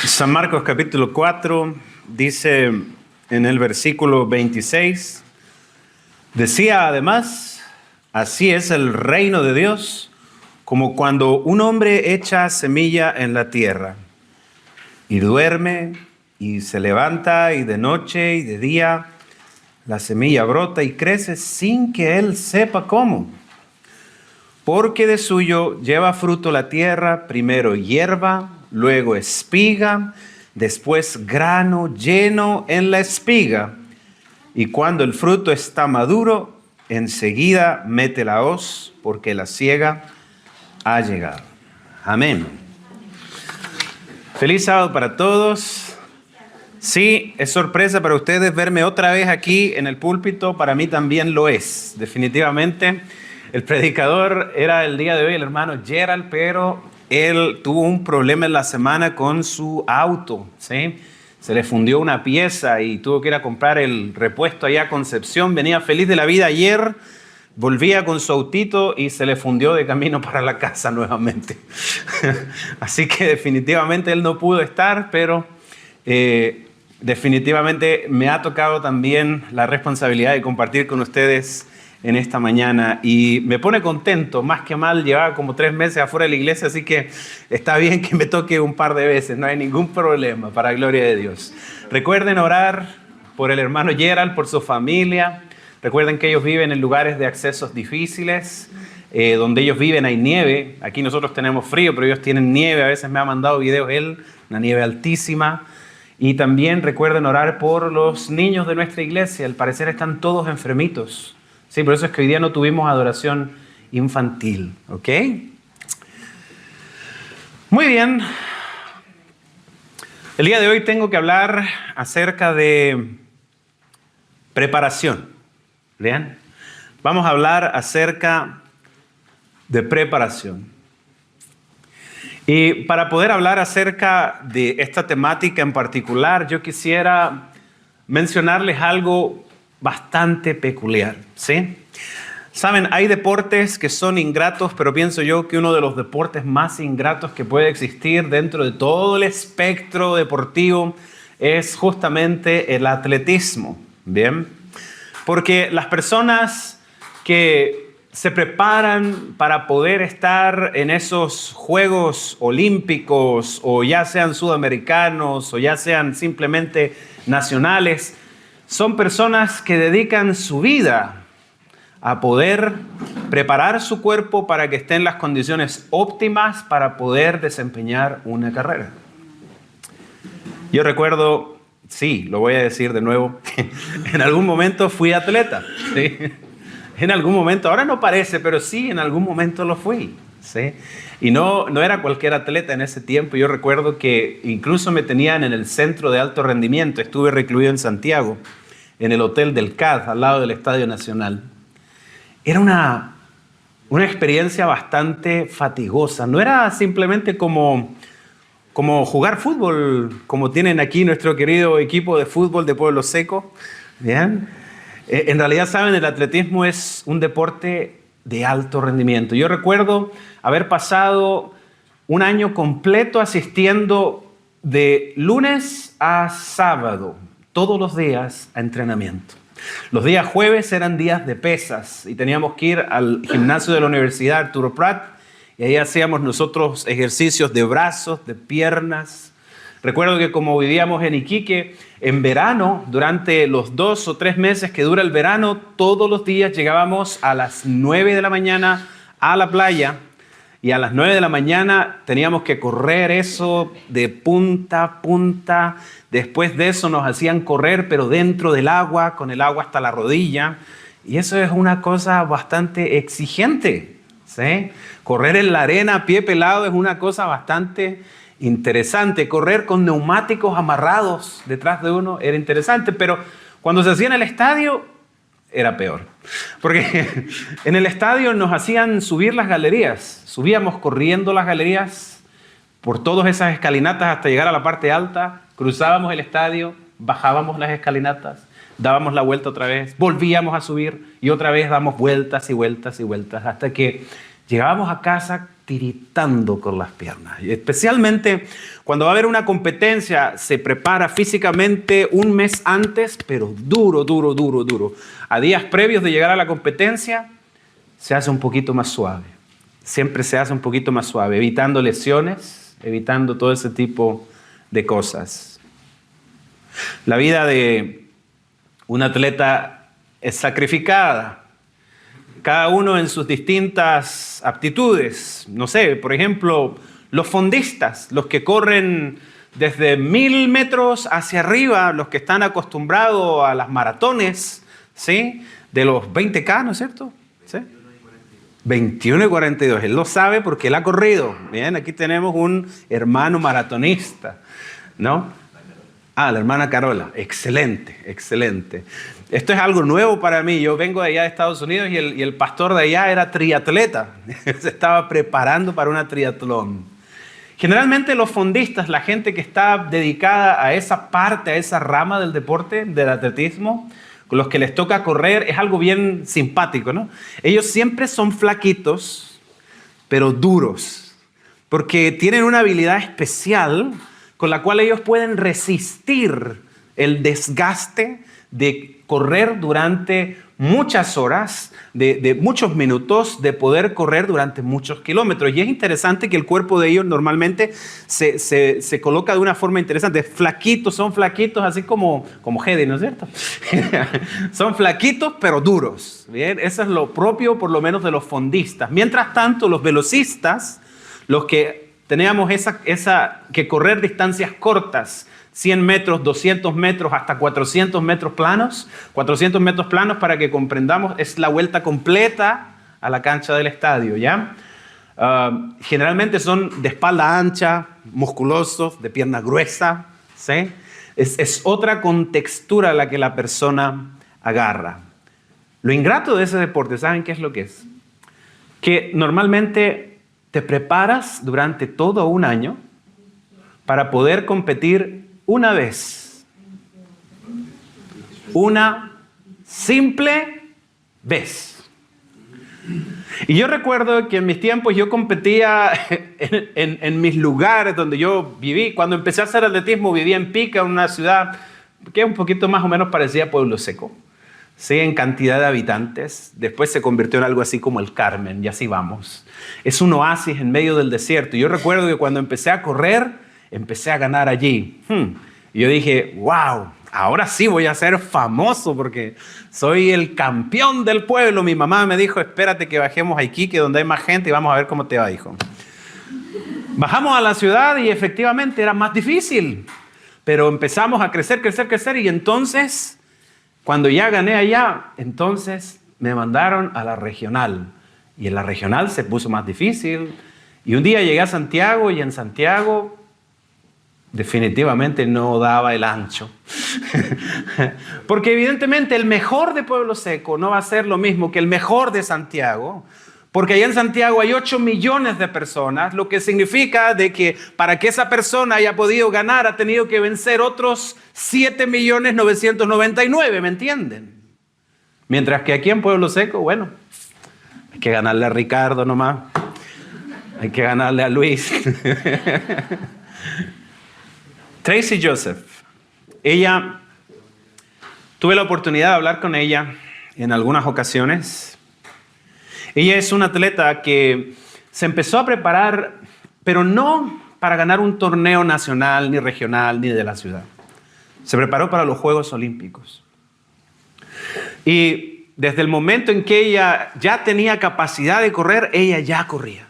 San Marcos capítulo 4 dice en el versículo 26, decía además, así es el reino de Dios, como cuando un hombre echa semilla en la tierra y duerme y se levanta y de noche y de día la semilla brota y crece sin que él sepa cómo. Porque de suyo lleva fruto la tierra, primero hierba, luego espiga, después grano lleno en la espiga. Y cuando el fruto está maduro, enseguida mete la hoz, porque la siega ha llegado. Amén. Feliz sábado para todos. Sí, es sorpresa para ustedes verme otra vez aquí en el púlpito. Para mí también lo es, definitivamente. El predicador era el día de hoy el hermano Gerald, pero él tuvo un problema en la semana con su auto, ¿sí? Se le fundió una pieza y tuvo que ir a comprar el repuesto allá a Concepción. Venía feliz de la vida ayer, volvía con su autito y se le fundió de camino para la casa nuevamente. Así que definitivamente él no pudo estar, pero definitivamente me ha tocado también la responsabilidad de compartir con ustedes en esta mañana y me pone contento, más que mal. Llevaba como 3 meses afuera de la iglesia, así que está bien que me toque un par de veces, no hay ningún problema, para gloria de Dios. Recuerden orar por el hermano Gerald, por su familia. Recuerden que ellos viven en lugares de accesos difíciles, donde ellos viven hay nieve. Aquí nosotros tenemos frío, pero ellos tienen nieve. A veces me ha mandado videos él, una nieve altísima. Y también recuerden orar por los niños de nuestra iglesia. Al parecer están todos enfermitos. Sí, por eso es que hoy día no tuvimos adoración infantil, ¿ok? Muy bien. El día de hoy tengo que hablar acerca de preparación. ¿Vean? Vamos a hablar acerca de preparación. Y para poder hablar acerca de esta temática en particular, yo quisiera mencionarles algo bastante peculiar, ¿sí? Saben, hay deportes que son ingratos, pero pienso yo que uno de los deportes más ingratos que puede existir dentro de todo el espectro deportivo es justamente el atletismo, ¿bien? Porque las personas que se preparan para poder estar en esos Juegos Olímpicos, o ya sean sudamericanos, o ya sean simplemente nacionales, son personas que dedican su vida a poder preparar su cuerpo para que esté en las condiciones óptimas para poder desempeñar una carrera. Yo recuerdo, sí, lo voy a decir de nuevo, en algún momento fui atleta, ¿sí? En algún momento, ahora no parece, pero sí, en algún momento lo fui, ¿sí? Y no era cualquier atleta en ese tiempo. Yo recuerdo que incluso me tenían en el centro de alto rendimiento. Estuve recluido en Santiago, en el Hotel del CAD, al lado del Estadio Nacional. Era una experiencia bastante fatigosa. No era simplemente como jugar fútbol, como tienen aquí nuestro querido equipo de fútbol de Pueblo Seco. ¿Bien? En realidad, saben, el atletismo es un deporte de alto rendimiento. Yo recuerdo haber pasado un año completo asistiendo de lunes a sábado, todos los días a entrenamiento. Los días jueves eran días de pesas y teníamos que ir al gimnasio de la Universidad Arturo Prat y ahí hacíamos nosotros ejercicios de brazos, de piernas. Recuerdo que como vivíamos en Iquique, en verano, durante los 2 o 3 meses que dura el verano, todos los días llegábamos a las 9 de la mañana a la playa y a las 9 de la mañana teníamos que correr eso de punta a punta. Después de eso nos hacían correr, pero dentro del agua, con el agua hasta la rodilla. Y eso es una cosa bastante exigente, ¿sí? Correr en la arena a pie pelado es una cosa bastante interesante. Correr con neumáticos amarrados detrás de uno era interesante, pero cuando se hacía en el estadio era peor. Porque en el estadio nos hacían subir las galerías. Subíamos corriendo las galerías por todas esas escalinatas hasta llegar a la parte alta. Cruzábamos el estadio, bajábamos las escalinatas, dábamos la vuelta otra vez, volvíamos a subir y otra vez damos vueltas y vueltas y vueltas hasta que llegábamos a casa tiritando con las piernas. Y especialmente cuando va a haber una competencia, se prepara físicamente un mes antes, pero duro, duro, duro, duro. A días previos de llegar a la competencia, se hace un poquito más suave. Siempre se hace un poquito más suave, evitando lesiones, evitando todo ese tipo de cosas. La vida de un atleta es sacrificada. Cada uno en sus distintas aptitudes. No sé, por ejemplo, los fondistas, los que corren desde 1000 metros hacia arriba, los que están acostumbrados a las maratones, ¿sí? De los 20K, ¿no es cierto? ¿Sí? 21 y 42. Él lo sabe porque él ha corrido. Bien, aquí tenemos un hermano maratonista, ¿no? Ah, la hermana Carola. Excelente, excelente. Esto es algo nuevo para mí. Yo vengo de allá de Estados Unidos y el pastor de allá era triatleta. Se estaba preparando para una triatlón. Generalmente los fondistas, la gente que está dedicada a esa parte, a esa rama del deporte, del atletismo, con los que les toca correr, es algo bien simpático, ¿no? Ellos siempre son flaquitos, pero duros, porque tienen una habilidad especial con la cual ellos pueden resistir el desgaste de correr durante muchas horas, de muchos minutos, de poder correr durante muchos kilómetros. Y es interesante que el cuerpo de ellos normalmente se coloca de una forma interesante. Flaquitos, son flaquitos, así como Hedy, ¿no es cierto? Son flaquitos, pero duros. Bien, eso es lo propio, por lo menos, de los fondistas. Mientras tanto, los velocistas, los que teníamos que correr distancias cortas, 100 metros, 200 metros, hasta 400 metros planos. 400 metros planos, para que comprendamos, es la vuelta completa a la cancha del estadio, ¿ya? Generalmente son de espalda ancha, musculosos, de pierna gruesa, ¿sí? Es otra contextura la que la persona agarra. Lo ingrato de ese deporte, ¿saben qué es lo que es? Que normalmente te preparas durante todo un año para poder competir una vez. Una simple vez. Y yo recuerdo que en mis tiempos yo competía en mis lugares donde yo viví. Cuando empecé a hacer atletismo vivía en Pica, una ciudad que es un poquito más o menos parecida a Pueblo Seco, ¿sí? En cantidad de habitantes. Después se convirtió en algo así como el Carmen, y así vamos. Es un oasis en medio del desierto. Y yo recuerdo que cuando empecé a correr, empecé a ganar allí. Y yo dije, wow, ahora sí voy a ser famoso porque soy el campeón del pueblo. Mi mamá me dijo, espérate que bajemos a Iquique, donde hay más gente, y vamos a ver cómo te va, hijo. Bajamos a la ciudad y efectivamente era más difícil. Pero empezamos a crecer, y entonces, cuando ya gané allá, entonces me mandaron a la regional. Y en la regional se puso más difícil. Y un día llegué a Santiago, y en Santiago definitivamente no daba el ancho. Porque evidentemente el mejor de Pueblo Seco no va a ser lo mismo que el mejor de Santiago, porque allá en Santiago hay 8 millones de personas, lo que significa de que para que esa persona haya podido ganar ha tenido que vencer otros 7.999.000, ¿me entienden? Mientras que aquí en Pueblo Seco, bueno, hay que ganarle a Ricardo nomás, hay que ganarle a Luis. Tracy Joseph, ella, tuve la oportunidad de hablar con ella en algunas ocasiones. Ella es una atleta que se empezó a preparar, pero no para ganar un torneo nacional, ni regional, ni de la ciudad. Se preparó para los Juegos Olímpicos. Y desde el momento en que ella ya tenía capacidad de correr, ella ya corría,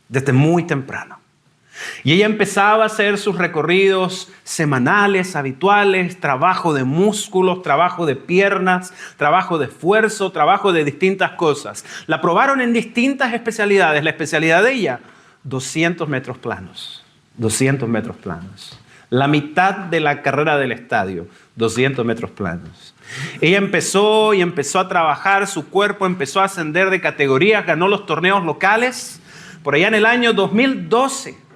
desde muy temprano. Y ella empezaba a hacer sus recorridos semanales, habituales, trabajo de músculos, trabajo de piernas, trabajo de esfuerzo, trabajo de distintas cosas. La probaron en distintas especialidades. La especialidad de ella, 200 metros planos. 200 metros planos. La mitad de la carrera del estadio, 200 metros planos. Ella empezó a trabajar, su cuerpo empezó a ascender de categorías, ganó los torneos locales. Por allá en el año 2012.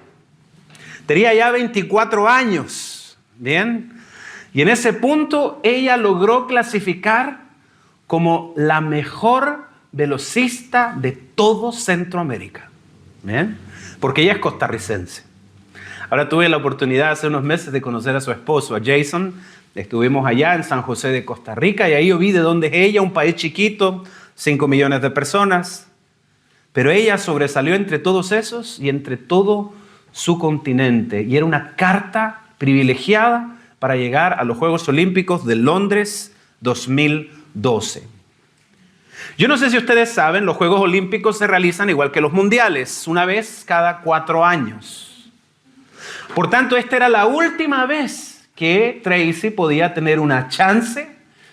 Tenía ya 24 años, ¿bien? Y en ese punto ella logró clasificar como la mejor velocista de todo Centroamérica. ¿Bien? Porque ella es costarricense. Ahora tuve la oportunidad hace unos meses de conocer a su esposo, a Jason. Estuvimos allá en San José de Costa Rica y ahí yo vi de dónde es ella, un país chiquito, 5 millones de personas. Pero ella sobresalió entre todos esos y entre todo su continente. Y era una carta privilegiada para llegar a los Juegos Olímpicos de Londres 2012. Yo no sé si ustedes saben, los Juegos Olímpicos se realizan igual que los mundiales, una vez cada 4 años. Por tanto, esta era la última vez que Tracy podía tener una chance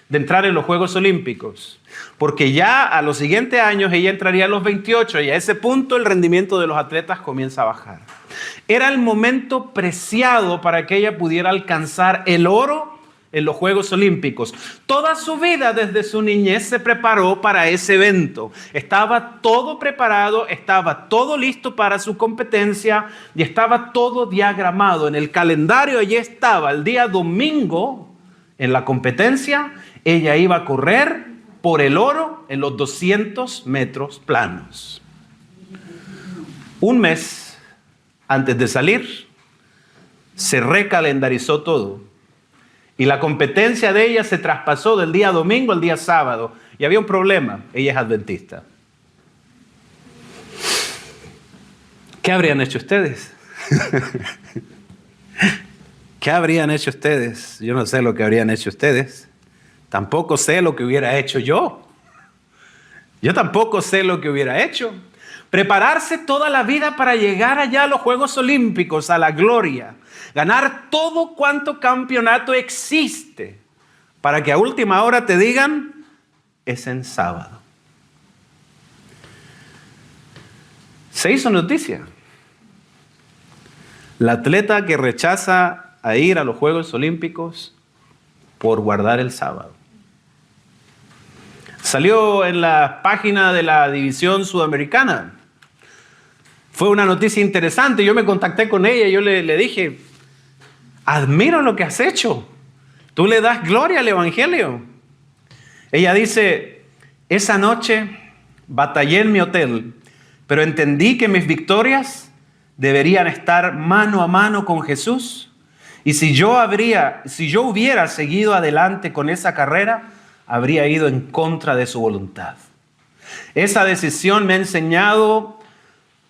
de entrar en los Juegos Olímpicos. Porque ya a los siguientes años ella entraría a los 28 y a ese punto el rendimiento de los atletas comienza a bajar. Era el momento preciado para que ella pudiera alcanzar el oro en los Juegos Olímpicos. Toda su vida desde su niñez se preparó para ese evento. Estaba todo preparado, estaba todo listo para su competencia y estaba todo diagramado. En el calendario allí estaba el día domingo en la competencia. Ella iba a correr por el oro en los 200 metros planos. Un mes antes de salir, se recalendarizó todo. Y la competencia de ella se traspasó del día domingo al día sábado. Y había un problema. Ella es adventista. ¿Qué habrían hecho ustedes? ¿Qué habrían hecho ustedes? Yo no sé lo que habrían hecho ustedes. Tampoco sé lo que hubiera hecho yo. Yo tampoco sé lo que hubiera hecho. Prepararse toda la vida para llegar allá a los Juegos Olímpicos, a la gloria. Ganar todo cuanto campeonato existe para que a última hora te digan, es en sábado. Se hizo noticia. La atleta que rechaza a ir a los Juegos Olímpicos por guardar el sábado. Salió en la página de la división sudamericana. Fue una noticia interesante. Yo me contacté con ella y yo le dije, admiro lo que has hecho. Tú le das gloria al Evangelio. Ella dice, esa noche batallé en mi hotel, pero entendí que mis victorias deberían estar mano a mano con Jesús. Y si yo hubiera seguido adelante con esa carrera, habría ido en contra de su voluntad. Esa decisión me ha enseñado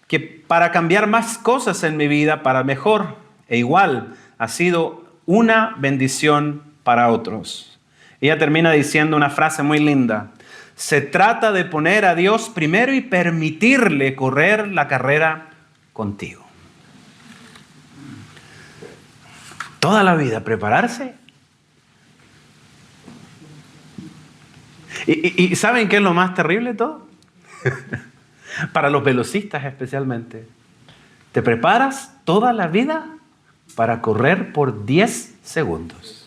que para cambiar más cosas en mi vida, para mejor e igual, ha sido una bendición para otros. Ella termina diciendo una frase muy linda. Se trata de poner a Dios primero y permitirle correr la carrera contigo. Toda la vida prepararse. ¿Y saben qué es lo más terrible de todo? Para los velocistas especialmente. Te preparas toda la vida para correr por 10 segundos.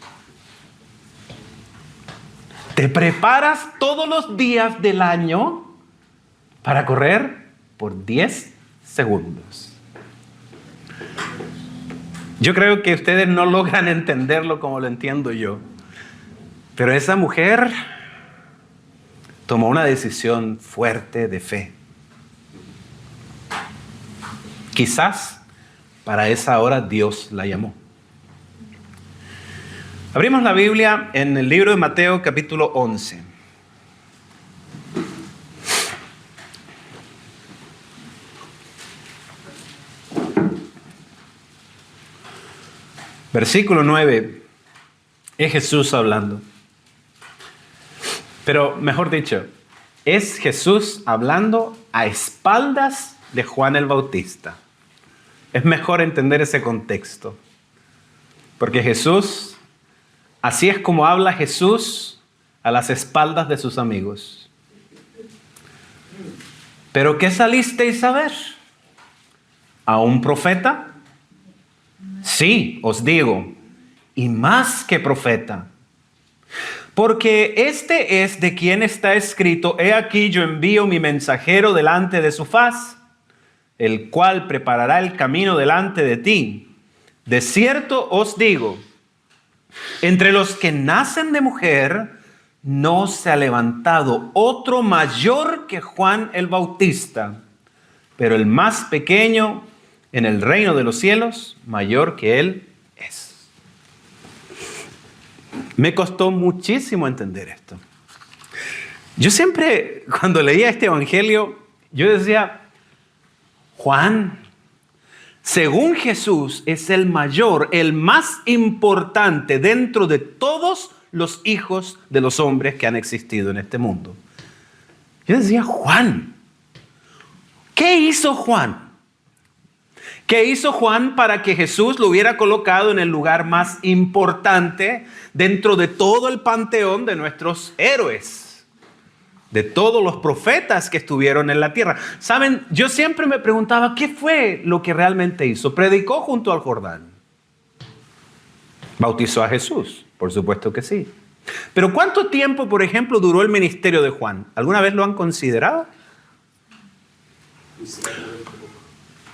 Te preparas todos los días del año para correr por 10 segundos. Yo creo que ustedes no logran entenderlo como lo entiendo yo. Pero esa mujer tomó una decisión fuerte de fe. Quizás para esa hora Dios la llamó. Abrimos la Biblia en el libro de Mateo capítulo 11. Versículo 9. Es Jesús hablando. Pero mejor dicho, es Jesús hablando a espaldas de Juan el Bautista. Es mejor entender ese contexto. Porque Jesús, así es como habla Jesús a las espaldas de sus amigos. ¿Pero qué salisteis a ver? ¿A un profeta? Sí, os digo, y más que profeta. Porque este es de quien está escrito, he aquí yo envío mi mensajero delante de su faz, el cual preparará el camino delante de ti. De cierto os digo, entre los que nacen de mujer, no se ha levantado otro mayor que Juan el Bautista, pero el más pequeño en el reino de los cielos, mayor que él es. Me costó muchísimo entender esto. Yo siempre, cuando leía este evangelio, yo decía, Juan, según Jesús, es el mayor, el más importante dentro de todos los hijos de los hombres que han existido en este mundo. Yo decía, Juan, ¿qué hizo Juan? ¿Qué hizo Juan para que Jesús lo hubiera colocado en el lugar más importante dentro de todo el panteón de nuestros héroes? De todos los profetas que estuvieron en la tierra. Saben, yo siempre me preguntaba, ¿qué fue lo que realmente hizo? Predicó junto al Jordán. Bautizó a Jesús, por supuesto que sí. Pero ¿cuánto tiempo, por ejemplo, duró el ministerio de Juan? ¿Alguna vez lo han considerado?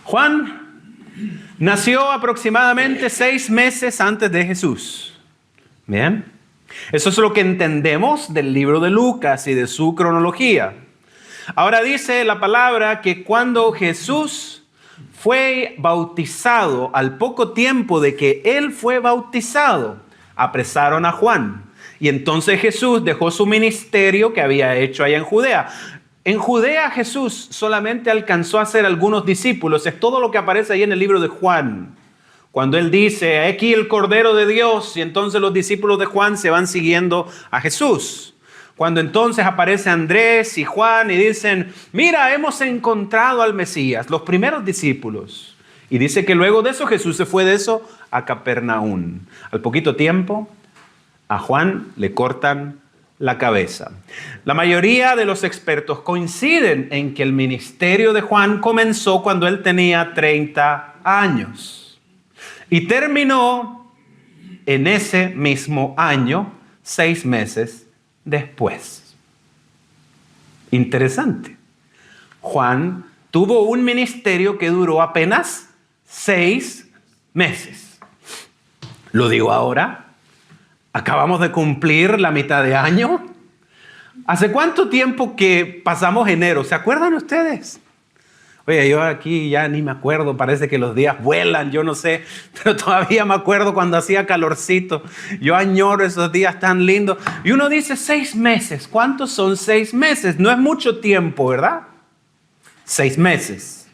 Juan nació aproximadamente 6 meses antes de Jesús. Bien. Eso es lo que entendemos del libro de Lucas y de su cronología. Ahora dice la palabra que cuando Jesús fue bautizado, al poco tiempo de que él fue bautizado, apresaron a Juan. Y entonces Jesús dejó su ministerio que había hecho allá en Judea. En Judea Jesús solamente alcanzó a hacer algunos discípulos. Es todo lo que aparece ahí en el libro de Juan. Cuando él dice, aquí el Cordero de Dios, y entonces los discípulos de Juan se van siguiendo a Jesús. Cuando entonces aparece Andrés y Juan y dicen, mira, hemos encontrado al Mesías, los primeros discípulos. Y dice que luego de eso Jesús se fue de eso a Capernaum. Al poquito tiempo, a Juan le cortan la cabeza. La mayoría de los expertos coinciden en que el ministerio de Juan comenzó cuando él tenía 30 años. Y terminó en ese mismo año, 6 meses después. Interesante. Juan tuvo un ministerio que duró apenas 6 meses. Lo digo ahora. Acabamos de cumplir la mitad de año. ¿Hace cuánto tiempo que pasamos enero? ¿Se acuerdan ustedes? Oye, yo aquí ya ni me acuerdo, parece que los días vuelan, yo no sé, pero todavía me acuerdo cuando hacía calorcito. Yo añoro esos días tan lindos. Y uno dice 6 meses. ¿Cuántos son 6 meses? No es mucho tiempo, ¿verdad? 6 meses.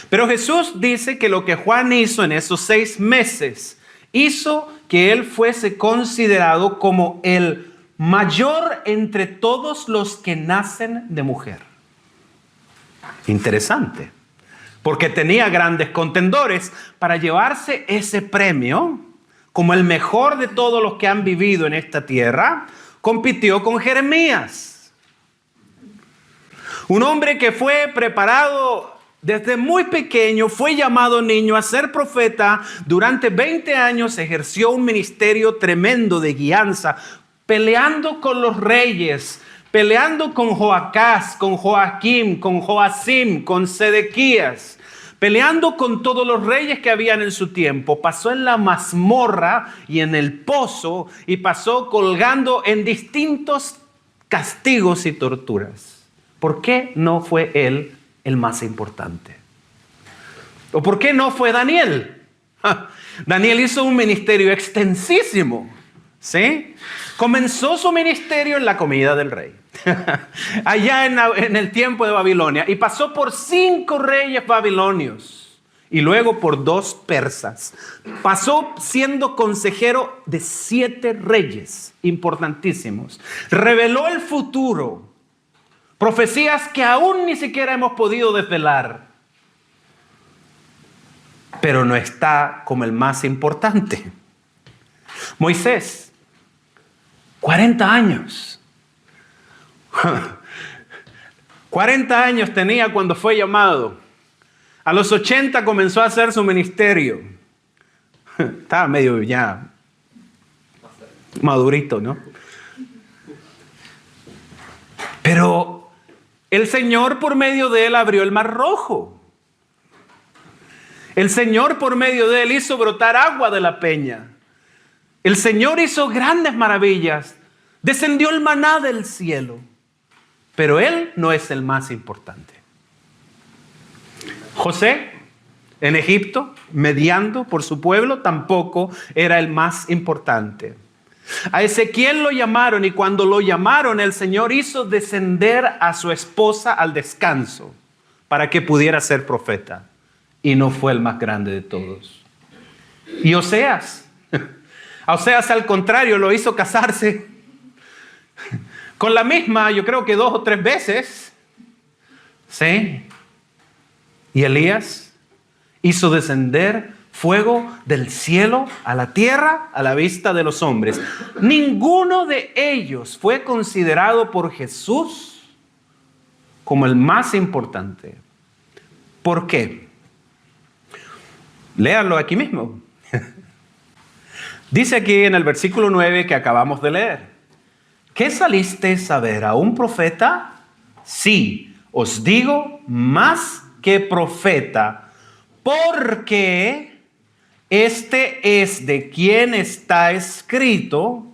Pero Jesús dice que lo que Juan hizo en esos 6 meses hizo que él fuese considerado como el mayor entre todos los que nacen de mujer. Interesante, porque tenía grandes contendores para llevarse ese premio como el mejor de todos los que han vivido en esta tierra. Compitió con Jeremías, un hombre que fue preparado desde muy pequeño, fue llamado niño a ser profeta. Durante 20 años ejerció un ministerio tremendo de guianza, peleando con los reyes, peleando con Joacás, con Joaquim, con Joacim, con Sedequías, peleando con todos los reyes que habían en su tiempo. Pasó en la mazmorra y en el pozo y pasó colgando en distintos castigos y torturas. ¿Por qué no fue él el más importante? ¿O por qué no fue Daniel? Daniel hizo un ministerio extensísimo, ¿sí? Comenzó su ministerio en la comida del rey, allá en el tiempo de Babilonia, y pasó por 5 reyes babilonios y luego por 2 persas. Pasó siendo consejero de 7 reyes importantísimos. Reveló el futuro, profecías que aún ni siquiera hemos podido desvelar, pero no está como el más importante. Moisés, 40 años. 40 años tenía cuando fue llamado. A los 80 comenzó a hacer su ministerio. Estaba medio ya madurito, ¿no? Pero el Señor por medio de él abrió el Mar Rojo. El Señor por medio de él hizo brotar agua de la peña. El Señor hizo grandes maravillas. Descendió el maná del cielo. Pero él no es el más importante. José, en Egipto, mediando por su pueblo, tampoco era el más importante. A Ezequiel lo llamaron y cuando lo llamaron, el Señor hizo descender a su esposa al descanso para que pudiera ser profeta. Y no fue el más grande de todos. Y Oseas, a Oseas al contrario, lo hizo casarse con la misma, yo creo que 2 o 3 veces. ¿Sí? Y Elías hizo descender fuego del cielo a la tierra a la vista de los hombres. Ninguno de ellos fue considerado por Jesús como el más importante. ¿Por qué? Léanlo aquí mismo. Dice aquí en el versículo 9 que acabamos de leer. ¿Qué salisteis a ver? ¿A un profeta? Sí, os digo, más que profeta, porque este es de quien está escrito: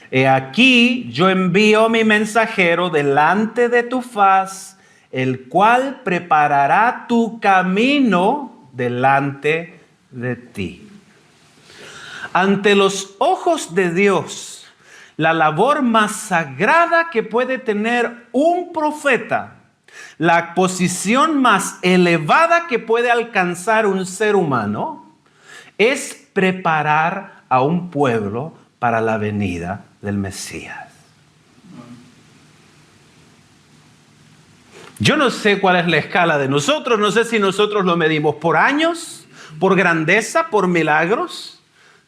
he aquí yo envío mi mensajero delante de tu faz, el cual preparará tu camino delante de ti. Ante los ojos de Dios, la labor más sagrada que puede tener un profeta, la posición más elevada que puede alcanzar un ser humano, es preparar a un pueblo para la venida del Mesías. Yo no sé cuál es la escala de nosotros, no sé si nosotros lo medimos por años, por grandeza, por milagros,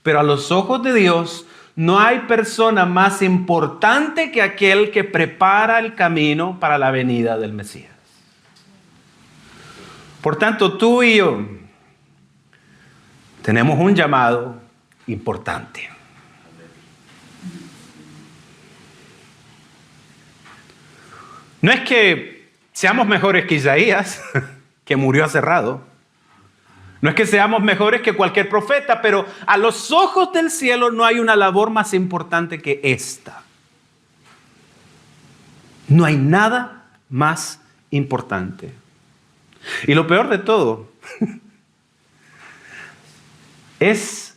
pero a los ojos de Dios no hay persona más importante que aquel que prepara el camino para la venida del Mesías. Por tanto, tú y yo tenemos un llamado importante. No es que seamos mejores que Isaías, que murió aserrado. No es que seamos mejores que cualquier profeta, pero a los ojos del cielo no hay una labor más importante que esta. No hay nada más importante. Y lo peor de todo es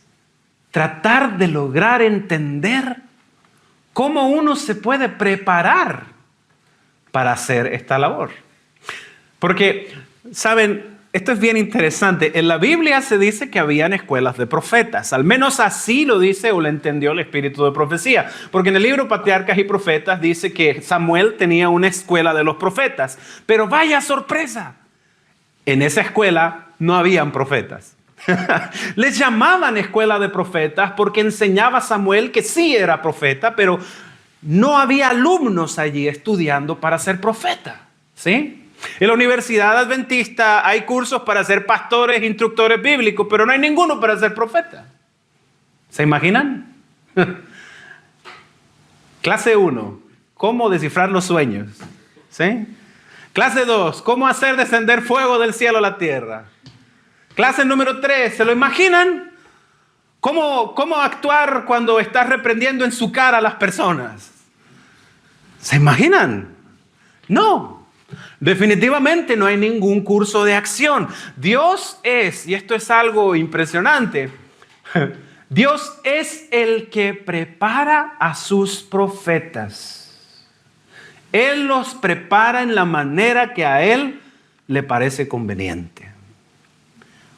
tratar de lograr entender cómo uno se puede preparar para hacer esta labor. Porque, ¿saben? Esto es bien interesante. En la Biblia se dice que habían escuelas de profetas. Al menos así lo dice o lo entendió el espíritu de profecía. Porque en el libro Patriarcas y Profetas dice que Samuel tenía una escuela de los profetas. Pero vaya sorpresa. En esa escuela no habían profetas. Les llamaban escuela de profetas porque enseñaba Samuel que sí era profeta, pero no había alumnos allí estudiando para ser profeta. ¿Sí? En la Universidad Adventista hay cursos para ser pastores, instructores bíblicos, pero no hay ninguno para ser profeta. ¿Se imaginan? Clase 1, ¿cómo descifrar los sueños? ¿Sí? Clase 2, ¿cómo hacer descender fuego del cielo a la tierra? Clase número 3, ¿se lo imaginan? ¿Cómo actuar cuando estás reprendiendo en su cara a las personas? ¿Se imaginan? No. Definitivamente no hay ningún curso de acción. Dios es, y esto es algo impresionante, Dios es el que prepara a sus profetas. Él los prepara en la manera que a Él le parece conveniente.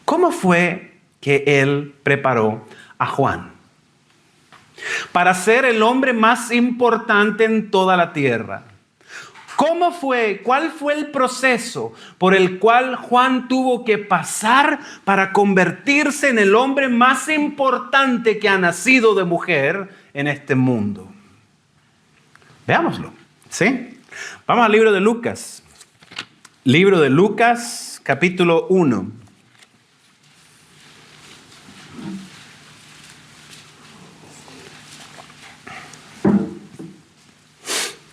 ¿Cómo fue que Él preparó a Juan para ser el hombre más importante en toda la tierra? ¿Cómo fue? ¿Cuál fue el proceso por el cual Juan tuvo que pasar para convertirse en el hombre más importante que ha nacido de mujer en este mundo? Veámoslo, ¿sí? Vamos al libro de Lucas. Libro de Lucas, capítulo 1.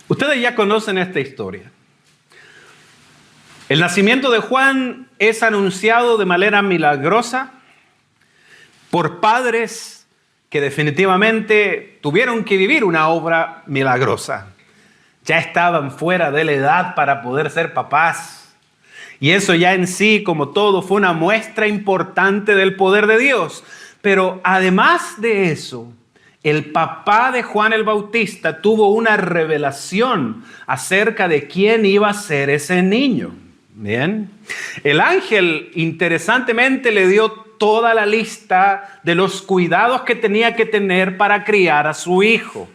Ustedes ya conocen esta historia. El nacimiento de Juan es anunciado de manera milagrosa por padres que definitivamente tuvieron que vivir una obra milagrosa. Ya estaban fuera de la edad para poder ser papás. Y eso ya en sí, como todo, fue una muestra importante del poder de Dios. Pero además de eso, el papá de Juan el Bautista tuvo una revelación acerca de quién iba a ser ese niño. Bien. El ángel, interesantemente, le dio toda la lista de los cuidados que tenía que tener para criar a su hijo.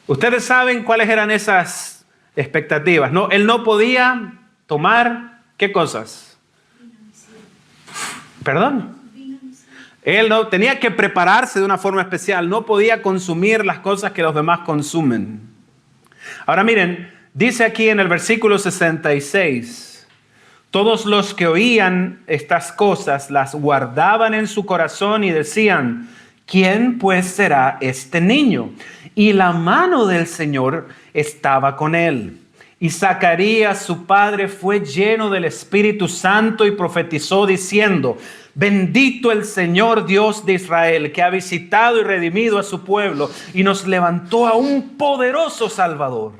Ustedes saben cuáles eran esas expectativas, ¿no? Él no podía tomar, ¿qué cosas? ¿Perdón? Él no tenía que prepararse de una forma especial, no podía consumir las cosas que los demás consumen. Ahora miren, dice aquí en el versículo 66, todos los que oían estas cosas las guardaban en su corazón y decían, ¿quién pues será este niño? Y la mano del Señor estaba con él. Y Zacarías, su padre, fue lleno del Espíritu Santo y profetizó diciendo, bendito el Señor Dios de Israel, que ha visitado y redimido a su pueblo y nos levantó a un poderoso Salvador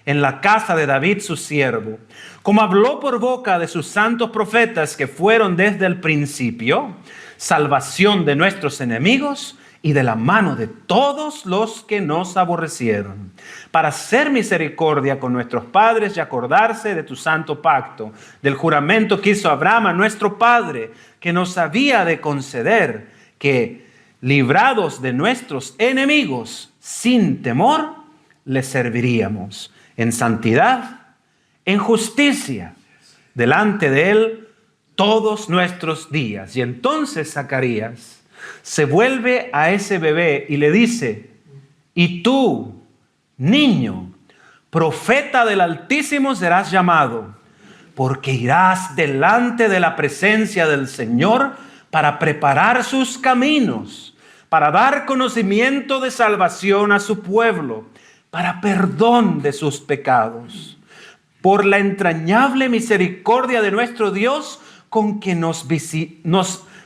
en la casa de David su siervo, como habló por boca de sus santos profetas que fueron desde el principio, salvación de nuestros enemigos y de la mano de todos los que nos aborrecieron, para hacer misericordia con nuestros padres y acordarse de tu santo pacto, del juramento que hizo Abraham a nuestro padre, que nos había de conceder que, librados de nuestros enemigos, sin temor, le serviríamos en santidad, en justicia, delante de él todos nuestros días. Y entonces Zacarías se vuelve a ese bebé y le dice, y tú, niño, profeta del Altísimo serás llamado, porque irás delante de la presencia del Señor para preparar sus caminos, para dar conocimiento de salvación a su pueblo, para perdón de sus pecados, por la entrañable misericordia de nuestro Dios con que nos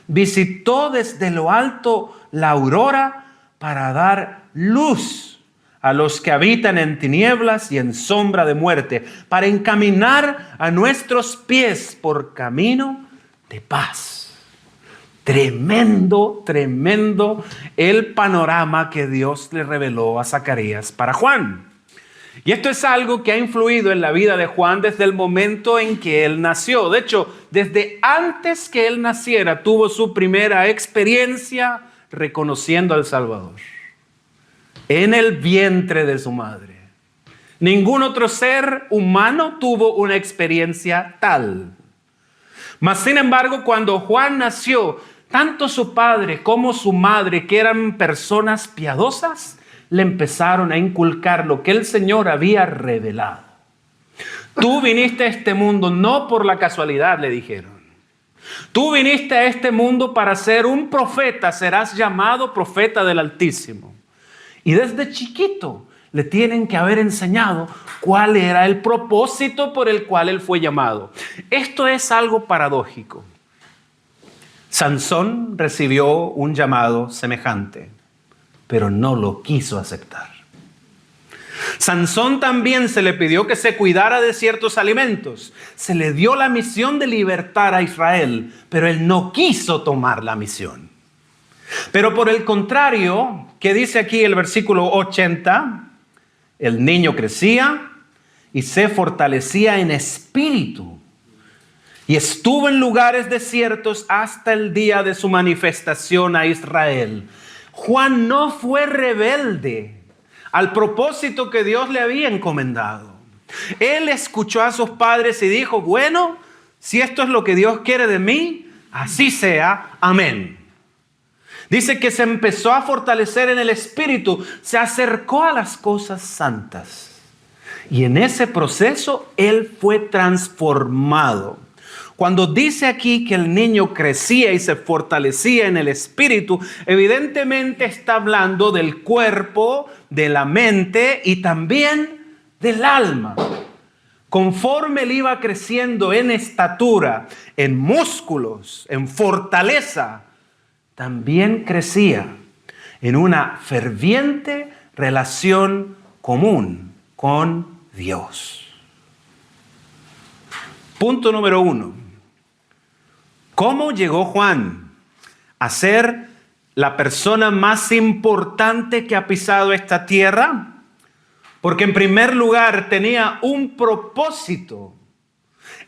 visitó desde lo alto la aurora para dar luz a los que habitan en tinieblas y en sombra de muerte, para encaminar a nuestros pies por camino de paz. Tremendo, tremendo el panorama que Dios le reveló a Zacarías para Juan. Y esto es algo que ha influido en la vida de Juan desde el momento en que él nació. De hecho, desde antes que él naciera, tuvo su primera experiencia reconociendo al Salvador en el vientre de su madre. Ningún otro ser humano tuvo una experiencia tal. Mas, sin embargo, cuando Juan nació, tanto su padre como su madre, que eran personas piadosas, le empezaron a inculcar lo que el Señor había revelado. Tú viniste a este mundo no por la casualidad, le dijeron. Tú viniste a este mundo para ser un profeta, serás llamado profeta del Altísimo. Y desde chiquito le tienen que haber enseñado cuál era el propósito por el cual él fue llamado. Esto es algo paradójico. Sansón recibió un llamado semejante, pero no lo quiso aceptar. Sansón también se le pidió que se cuidara de ciertos alimentos. Se le dio la misión de libertar a Israel, pero él no quiso tomar la misión. Pero por el contrario, ¿qué dice aquí el versículo 80? El niño crecía y se fortalecía en espíritu. Y estuvo en lugares desiertos hasta el día de su manifestación a Israel. Juan no fue rebelde al propósito que Dios le había encomendado. Él escuchó a sus padres y dijo, bueno, si esto es lo que Dios quiere de mí, así sea, amén. Dice que se empezó a fortalecer en el espíritu, se acercó a las cosas santas. Y en ese proceso él fue transformado. Cuando dice aquí que el niño crecía y se fortalecía en el espíritu, evidentemente está hablando del cuerpo, de la mente y también del alma. Conforme él iba creciendo en estatura, en músculos, en fortaleza, también crecía en una ferviente relación común con Dios. Punto número 1. ¿Cómo llegó Juan a ser la persona más importante que ha pisado esta tierra? Porque en primer lugar tenía un propósito.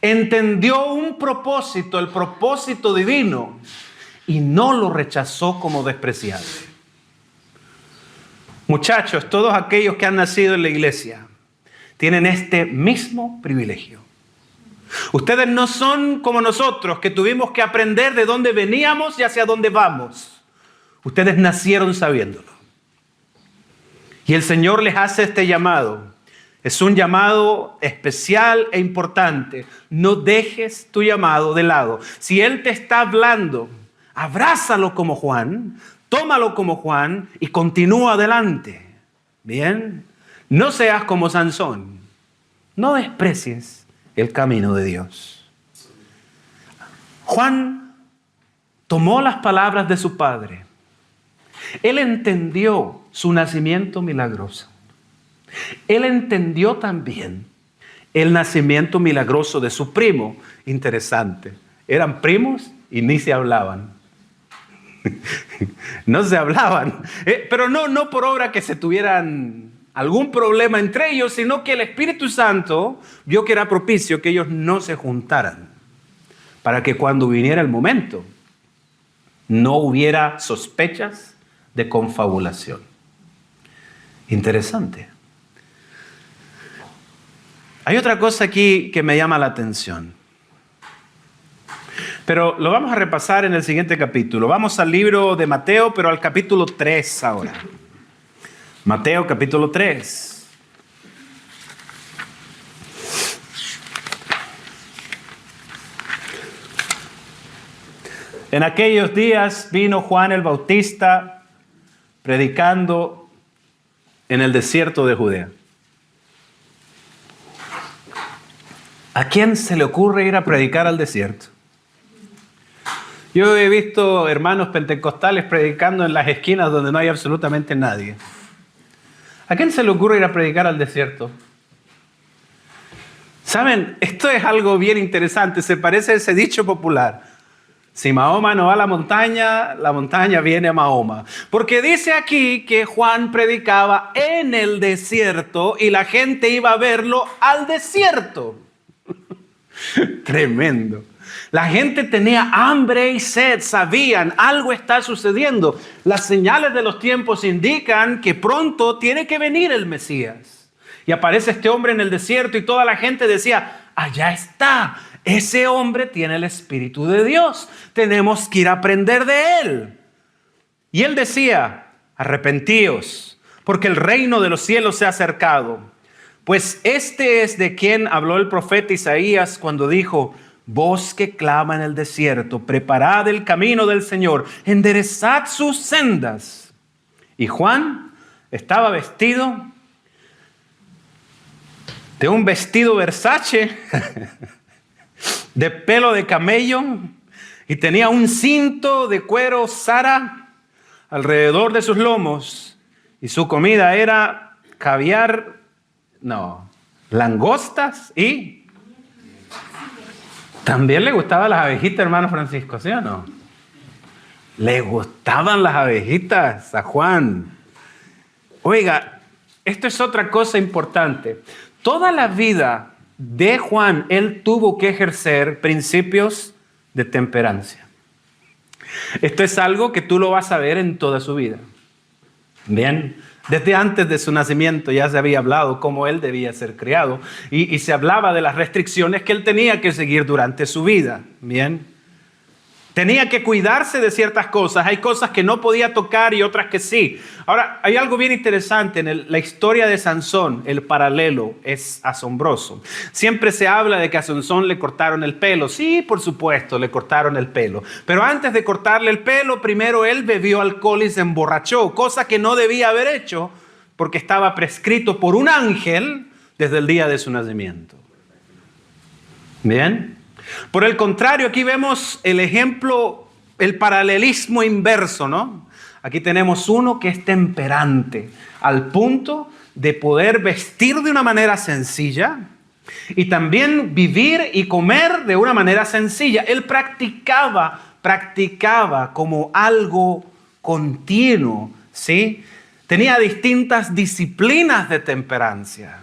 Entendió un propósito, el propósito divino, y no lo rechazó como despreciable. Muchachos, todos aquellos que han nacido en la iglesia tienen este mismo privilegio. Ustedes no son como nosotros, que tuvimos que aprender de dónde veníamos y hacia dónde vamos. Ustedes nacieron sabiéndolo. Y el Señor les hace este llamado. Es un llamado especial e importante. No dejes tu llamado de lado. Si Él te está hablando, abrázalo como Juan, tómalo como Juan y continúa adelante. Bien, no seas como Sansón. No desprecies el camino de Dios. Juan tomó las palabras de su padre. Él entendió su nacimiento milagroso. Él entendió también el nacimiento milagroso de su primo. Interesante. Eran primos y ni se hablaban. No se hablaban. Pero no por obra que se tuvieran algún problema entre ellos, sino que el Espíritu Santo vio que era propicio que ellos no se juntaran, para que cuando viniera el momento no hubiera sospechas de confabulación. Interesante. Hay otra cosa aquí que me llama la atención, pero lo vamos a repasar en el siguiente capítulo. Vamos al libro de Mateo, pero al capítulo 3 ahora. Mateo capítulo 3. En aquellos días vino Juan el Bautista predicando en el desierto de Judea. ¿A quién se le ocurre ir a predicar al desierto? Yo he visto hermanos pentecostales predicando en las esquinas donde no hay absolutamente nadie. ¿A quién se le ocurre ir a predicar al desierto? ¿Saben? Esto es algo bien interesante. Se parece a ese dicho popular. Si Mahoma no va a la montaña viene a Mahoma. Porque dice aquí que Juan predicaba en el desierto y la gente iba a verlo al desierto. Tremendo. La gente tenía hambre y sed, sabían, algo está sucediendo. Las señales de los tiempos indican que pronto tiene que venir el Mesías. Y aparece este hombre en el desierto y toda la gente decía, allá está, ese hombre tiene el Espíritu de Dios, tenemos que ir a aprender de él. Y él decía, arrepentíos, porque el reino de los cielos se ha acercado. Pues este es de quien habló el profeta Isaías cuando dijo, voz que clama en el desierto, preparad el camino del Señor, enderezad sus sendas. Y Juan estaba vestido de un vestido Versace, de pelo de camello, y tenía un cinto de cuero Zara alrededor de sus lomos, y su comida era langostas y... También le gustaban las abejitas, hermano Francisco, ¿sí o no? Le gustaban las abejitas a Juan. Oiga, esto es otra cosa importante. Toda la vida de Juan, él tuvo que ejercer principios de temperancia. Esto es algo que tú lo vas a ver en toda su vida. Bien. Desde antes de su nacimiento ya se había hablado cómo él debía ser criado y se hablaba de las restricciones que él tenía que seguir durante su vida. Bien. Tenía que cuidarse de ciertas cosas. Hay cosas que no podía tocar y otras que sí. Ahora, hay algo bien interesante en la historia de Sansón. El paralelo es asombroso. Siempre se habla de que a Sansón le cortaron el pelo. Sí, por supuesto, le cortaron el pelo. Pero antes de cortarle el pelo, primero él bebió alcohol y se emborrachó. Cosa que no debía haber hecho porque estaba prescrito por un ángel desde el día de su nacimiento. Bien. Por el contrario, aquí vemos el ejemplo, el paralelismo inverso, ¿no? Aquí tenemos uno que es temperante, al punto de poder vestir de una manera sencilla, Y también vivir y comer de una manera sencilla. Él practicaba como algo continuo, ¿sí? Tenía distintas disciplinas de temperancia.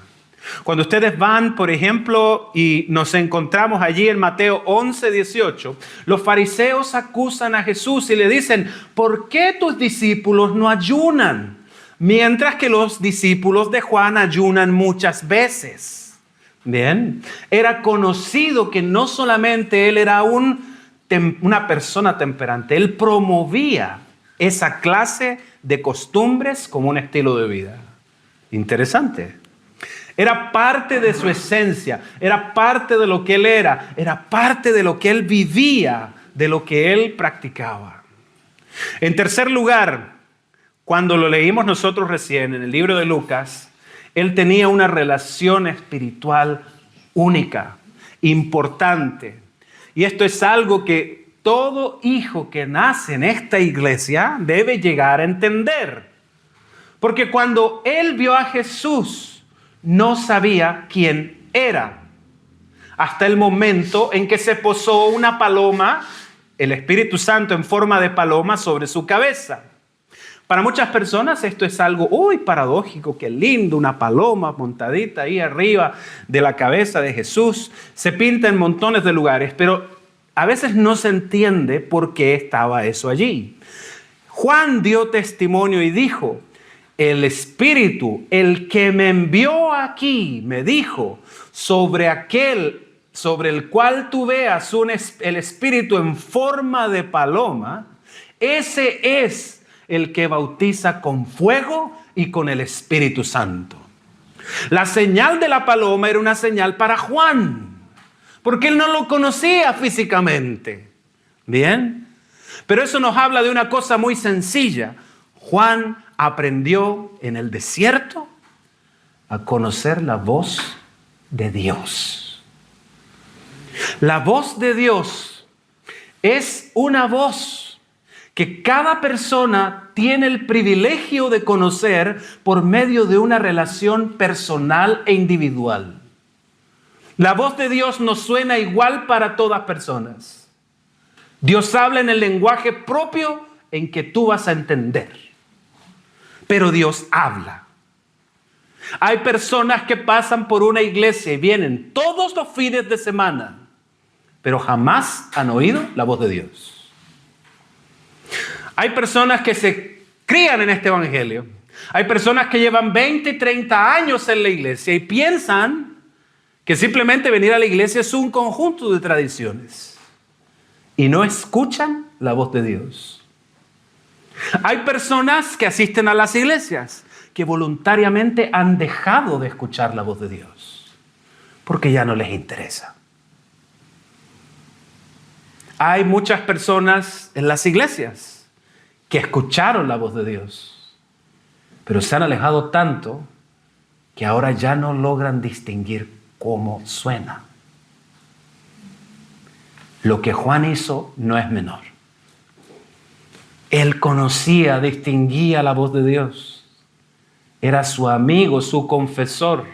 Cuando ustedes van, por ejemplo, y nos encontramos allí en Mateo 11:18, los fariseos acusan a Jesús y le dicen, ¿por qué tus discípulos no ayunan? Mientras que los discípulos de Juan ayunan muchas veces. Bien, era conocido que no solamente él era una persona temperante, él promovía esa clase de costumbres como un estilo de vida. Interesante. Era parte de su esencia, era parte de lo que él era parte de lo que él vivía, de lo que él practicaba. En tercer lugar, cuando lo leímos nosotros recién en el libro de Lucas, él tenía una relación espiritual única, importante. Y esto es algo que todo hijo que nace en esta iglesia debe llegar a entender. Porque cuando él vio a Jesús, no sabía quién era. Hasta el momento en que se posó una paloma, el Espíritu Santo en forma de paloma sobre su cabeza. Para muchas personas esto es algo paradójico, qué lindo, una paloma montadita ahí arriba de la cabeza de Jesús. Se pinta en montones de lugares, pero a veces no se entiende por qué estaba eso allí. Juan dio testimonio y dijo, el Espíritu, el que me envió aquí, me dijo, sobre el cual tú veas el Espíritu en forma de paloma, ese es el que bautiza con fuego y con el Espíritu Santo. La señal de la paloma era una señal para Juan, porque él no lo conocía físicamente. Bien, pero eso nos habla de una cosa muy sencilla. Juan aprendió en el desierto a conocer la voz de Dios. La voz de Dios es una voz que cada persona tiene el privilegio de conocer por medio de una relación personal e individual. La voz de Dios no suena igual para todas personas. Dios habla en el lenguaje propio en que tú vas a entender. Pero Dios habla. Hay personas que pasan por una iglesia y vienen todos los fines de semana, pero jamás han oído la voz de Dios. Hay personas que se crían en este evangelio. Hay personas que llevan 20, 30 años en la iglesia y piensan que simplemente venir a la iglesia es un conjunto de tradiciones y no escuchan la voz de Dios. Hay personas que asisten a las iglesias que voluntariamente han dejado de escuchar la voz de Dios porque ya no les interesa. Hay muchas personas en las iglesias que escucharon la voz de Dios, pero se han alejado tanto que ahora ya no logran distinguir cómo suena. Lo que Juan hizo no es menor. Él conocía, distinguía la voz de Dios. Era su amigo, su confesor.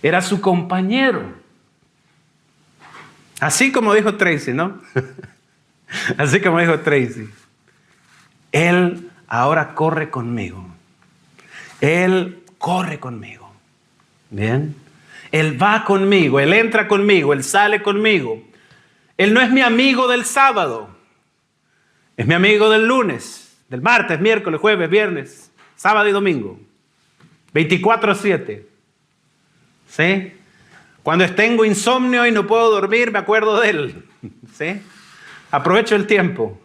Era su compañero. Así como dijo Tracy, ¿no? Así como dijo Tracy. Él ahora corre conmigo. Él corre conmigo. ¿Bien? Él va conmigo, Él entra conmigo, Él sale conmigo. Él no es mi amigo del sábado. Es mi amigo del lunes, del martes, miércoles, jueves, viernes, sábado y domingo. 24/7. ¿Sí? Cuando tengo insomnio y no puedo dormir, me acuerdo de Él. ¿Sí? Aprovecho el tiempo.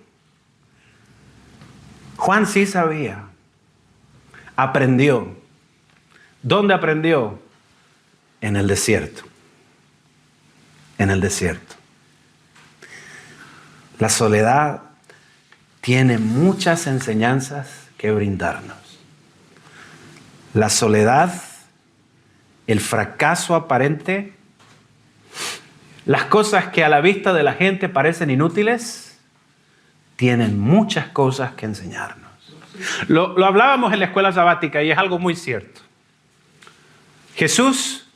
Juan sí sabía. Aprendió. ¿Dónde aprendió? En el desierto. En el desierto. La soledad tiene muchas enseñanzas que brindarnos. La soledad, el fracaso aparente, las cosas que a la vista de la gente parecen inútiles, tienen muchas cosas que enseñarnos. Lo hablábamos en la escuela sabática y es algo muy cierto. Jesús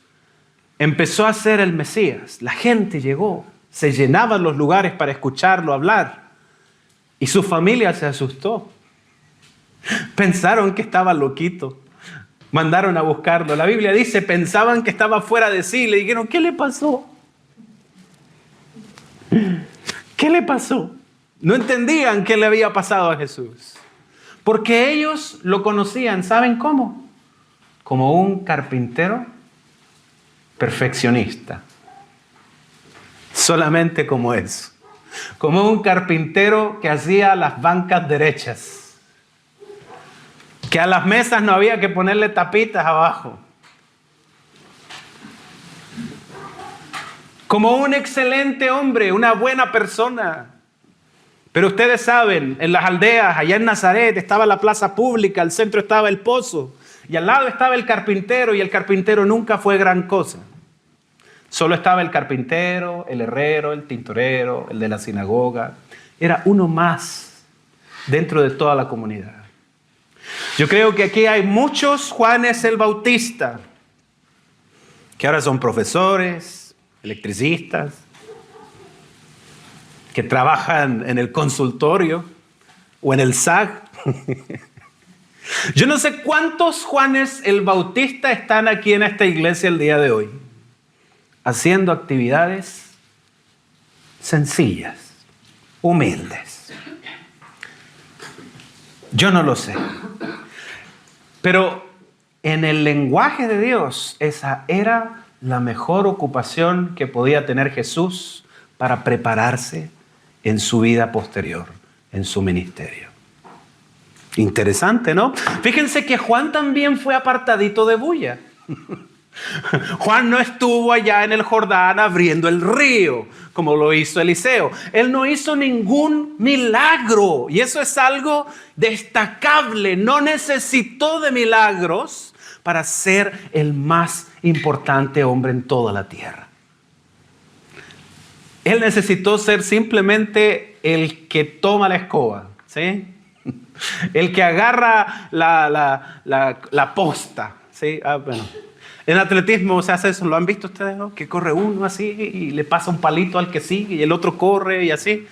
empezó a ser el Mesías. La gente llegó, se llenaban los lugares para escucharlo hablar. Y su familia se asustó. Pensaron que estaba loquito. Mandaron a buscarlo. La Biblia dice, pensaban que estaba fuera de sí. Le dijeron, ¿qué le pasó? ¿Qué le pasó? No entendían qué le había pasado a Jesús. Porque ellos lo conocían, ¿saben cómo? Como un carpintero perfeccionista. Solamente como eso. Como un carpintero que hacía las bancas derechas. Que a las mesas no había que ponerle tapitas abajo. Como un excelente hombre, una buena persona. Pero ustedes saben, en las aldeas, allá en Nazaret, estaba la plaza pública, al centro estaba el pozo, y al lado estaba el carpintero, y el carpintero nunca fue gran cosa. Solo estaba el carpintero, el herrero, el tintorero, el de la sinagoga. Era uno más dentro de toda la comunidad. Yo creo que aquí hay muchos Juanes el Bautista, que ahora son profesores, electricistas, que trabajan en el consultorio o en el SAG. Yo no sé cuántos Juanes el Bautista están aquí en esta iglesia el día de hoy, haciendo actividades sencillas, humildes. Yo no lo sé. Pero en el lenguaje de Dios, esa era la mejor ocupación que podía tener Jesús para prepararse en su vida posterior, en su ministerio. Interesante, ¿no? Fíjense que Juan también fue apartadito de bulla. Juan no estuvo allá en el Jordán abriendo el río, como lo hizo Eliseo. Él no hizo ningún milagro, y eso es algo destacable. No necesitó de milagros para ser el más importante hombre en toda la tierra. Él necesitó ser simplemente el que toma la escoba, ¿sí? El que agarra la posta, ¿sí? Bueno. En atletismo se hace eso, ¿lo han visto ustedes, no? Que corre uno así y le pasa un palito al que sigue y el otro corre y así.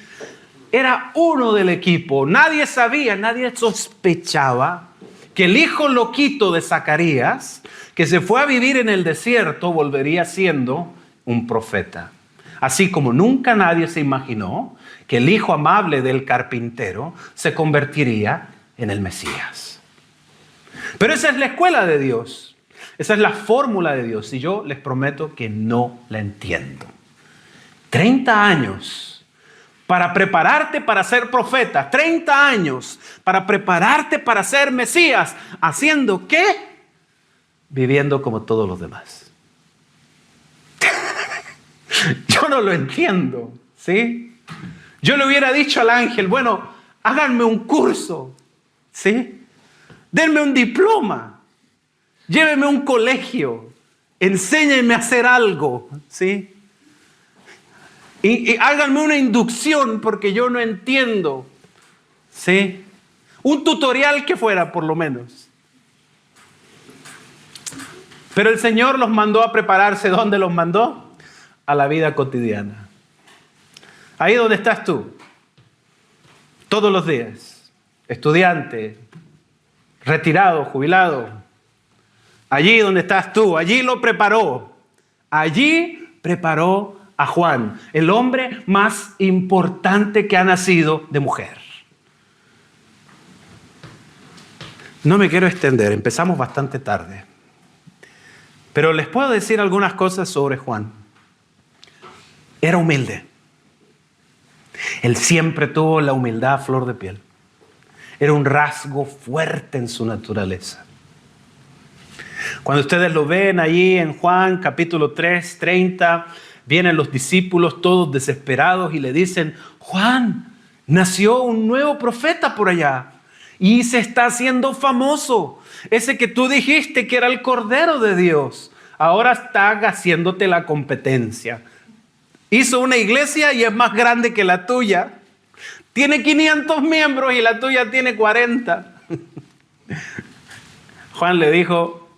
Era uno del equipo. Nadie sabía, nadie sospechaba que el hijo loquito de Zacarías, que se fue a vivir en el desierto, volvería siendo un profeta. Así como nunca nadie se imaginó que el hijo amable del carpintero se convertiría en el Mesías. Pero esa es la escuela de Dios. Esa es la fórmula de Dios. Y yo les prometo que no la entiendo. 30 años para prepararte para ser profeta. 30 años para prepararte para ser Mesías. ¿Haciendo qué? Viviendo como todos los demás. Yo no lo entiendo, ¿sí? Yo le hubiera dicho al ángel, bueno, háganme un curso, ¿sí? Denme un diploma, llévenme a un colegio, enséñenme a hacer algo, ¿sí? Y háganme una inducción porque yo no entiendo, ¿sí? Un tutorial que fuera, por lo menos. Pero el Señor los mandó a prepararse. ¿Dónde los mandó? A la vida cotidiana. Ahí donde estás tú, todos los días, estudiante, retirado, jubilado, allí donde estás tú, allí lo preparó. Allí preparó a Juan, el hombre más importante que ha nacido de mujer. No me quiero extender, empezamos bastante tarde, pero les puedo decir algunas cosas sobre Juan. Era humilde. Él siempre tuvo la humildad a flor de piel. Era un rasgo fuerte en su naturaleza. Cuando ustedes lo ven allí en Juan capítulo 3, 30, vienen los discípulos todos desesperados y le dicen, Juan, nació un nuevo profeta por allá y se está haciendo famoso. Ese que tú dijiste que era el Cordero de Dios, ahora está haciéndote la competencia. Hizo una iglesia y es más grande que la tuya. Tiene 500 miembros y la tuya tiene 40. Juan le dijo,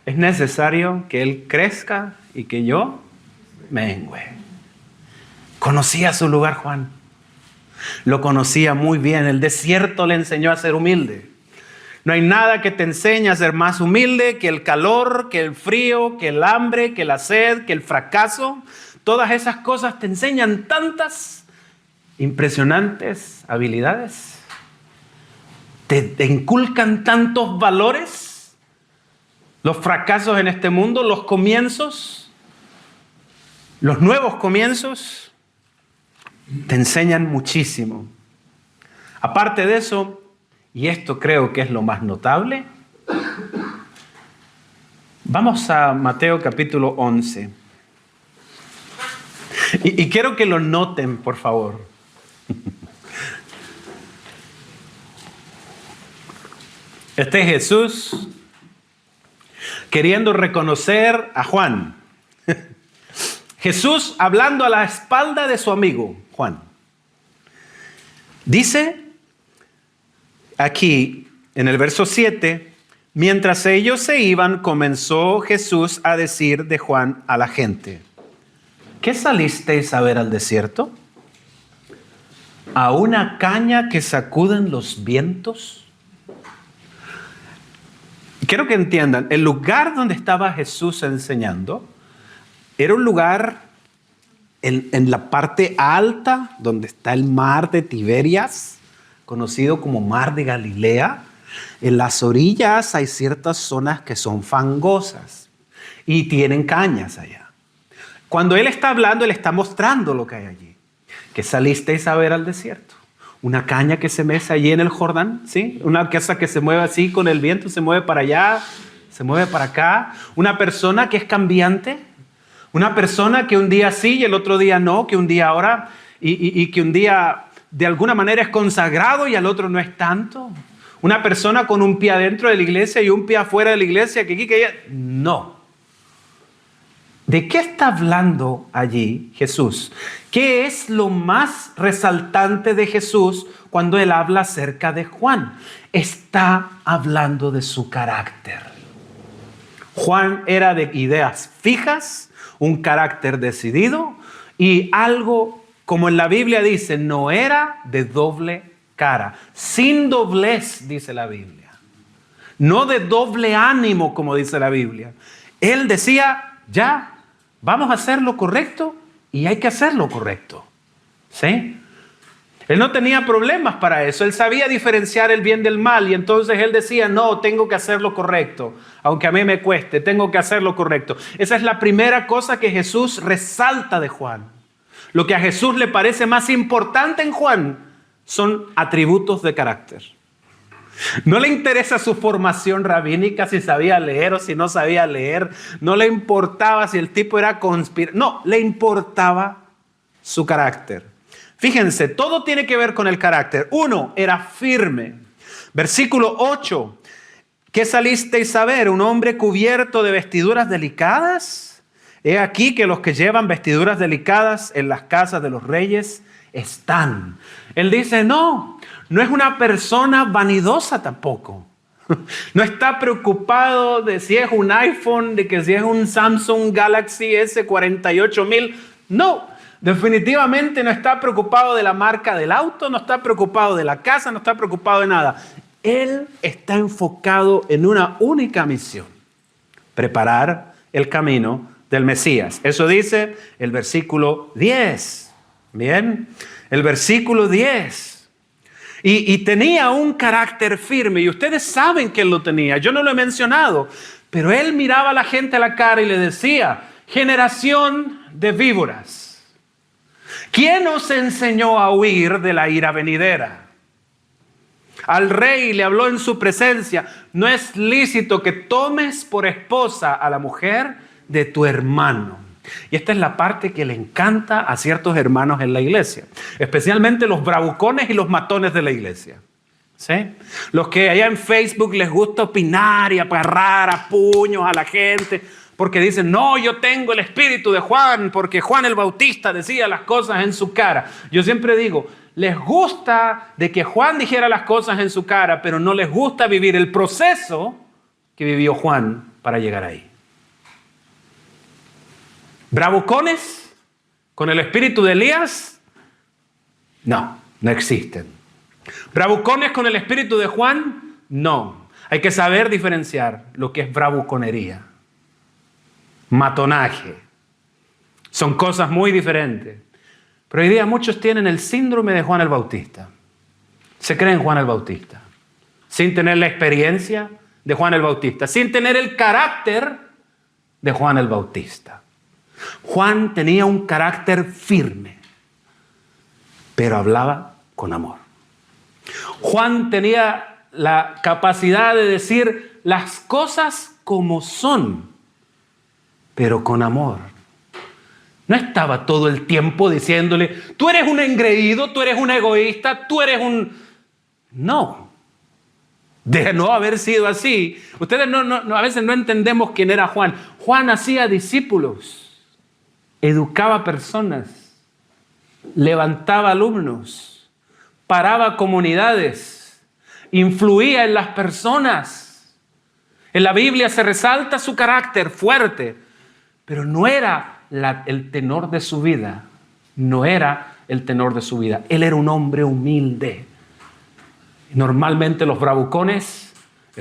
es necesario que él crezca y que yo mengüe. Conocía su lugar Juan. Lo conocía muy bien. El desierto le enseñó a ser humilde. No hay nada que te enseñe a ser más humilde que el calor, que el frío, que el hambre, que la sed, que el fracaso. Todas esas cosas te enseñan tantas impresionantes habilidades. Te inculcan tantos valores. Los fracasos en este mundo, los comienzos, los nuevos comienzos, te enseñan muchísimo. Aparte de eso, y esto creo que es lo más notable, vamos a Mateo capítulo 11. Y quiero que lo noten, por favor. Este es Jesús queriendo reconocer a Juan. Jesús hablando a la espalda de su amigo Juan. Dice aquí en el verso 7, mientras ellos se iban, comenzó Jesús a decir de Juan a la gente: ¿qué salisteis a ver al desierto? ¿A una caña que sacuden los vientos? Quiero que entiendan, el lugar donde estaba Jesús enseñando era un lugar en la parte alta, donde está el mar de Tiberias, conocido como mar de Galilea. En las orillas hay ciertas zonas que son fangosas y tienen cañas allá. Cuando Él está hablando, Él está mostrando lo que hay allí. ¿Qué salisteis a ver al desierto? Una caña que se mece allí en el Jordán, ¿sí? Una casa que se mueve así con el viento, se mueve para allá, se mueve para acá. Una persona que es cambiante. Una persona que un día sí y el otro día no, que un día ahora y que un día de alguna manera es consagrado y al otro no es tanto. Una persona con un pie adentro de la iglesia y un pie afuera de la iglesia, que aquí, que allá. No. ¿De qué está hablando allí Jesús? ¿Qué es lo más resaltante de Jesús cuando Él habla acerca de Juan? Está hablando de su carácter. Juan era de ideas fijas, un carácter decidido y algo, como en la Biblia dice, no era de doble cara. Sin doblez, dice la Biblia. No de doble ánimo, como dice la Biblia. Él decía, ya, vamos a hacer lo correcto y hay que hacer lo correcto. ¿Sí? Él no tenía problemas para eso. Él sabía diferenciar el bien del mal y entonces él decía, no, tengo que hacer lo correcto. Aunque a mí me cueste, tengo que hacer lo correcto. Esa es la primera cosa que Jesús resalta de Juan. Lo que a Jesús le parece más importante en Juan son atributos de carácter. No le interesa su formación rabínica, si sabía leer o si no sabía leer. No le importaba si el tipo era conspirador. No, le importaba su carácter. Fíjense, todo tiene que ver con el carácter. 1, era firme. Versículo 8. ¿Qué salisteis a ver? ¿Un hombre cubierto de vestiduras delicadas? He aquí que los que llevan vestiduras delicadas en las casas de los reyes están. Él dice, no es una persona vanidosa tampoco. No está preocupado de si es un iPhone, de que si es un Samsung Galaxy S48000. No. Definitivamente no está preocupado de la marca del auto, no está preocupado de la casa, no está preocupado de nada. Él está enfocado en una única misión: preparar el camino del Mesías. Eso dice el versículo 10. Bien, el versículo 10. Y tenía un carácter firme y ustedes saben que él lo tenía. Yo no lo he mencionado, pero él miraba a la gente a la cara y le decía, generación de víboras. ¿Quién os enseñó a huir de la ira venidera? Al rey le habló en su presencia, no es lícito que tomes por esposa a la mujer de tu hermano. Y esta es la parte que le encanta a ciertos hermanos en la iglesia, especialmente los bravucones y los matones de la iglesia. ¿Sí? Los que allá en Facebook les gusta opinar y agarrar a puños a la gente, porque dicen, no, yo tengo el espíritu de Juan, porque Juan el Bautista decía las cosas en su cara. Yo siempre digo, les gusta de que Juan dijera las cosas en su cara, pero no les gusta vivir el proceso que vivió Juan para llegar ahí. ¿Bravucones con el espíritu de Elías? No, no existen. ¿Bravucones con el espíritu de Juan? No. Hay que saber diferenciar lo que es bravuconería, matonaje. Son cosas muy diferentes. Pero hoy día muchos tienen el síndrome de Juan el Bautista. Se creen Juan el Bautista, sin tener la experiencia de Juan el Bautista, sin tener el carácter de Juan el Bautista. Juan tenía un carácter firme, pero hablaba con amor. Juan tenía la capacidad de decir las cosas como son, pero con amor. No estaba todo el tiempo diciéndole, tú eres un engreído, tú eres un egoísta, tú eres un... No. De no haber sido así. Ustedes a veces no entendemos quién era Juan. Juan hacía discípulos, educaba personas, levantaba alumnos, paraba comunidades, influía en las personas. En la Biblia se resalta su carácter fuerte, pero no era el tenor de su vida. No era el tenor de su vida. Él era un hombre humilde. Normalmente los bravucones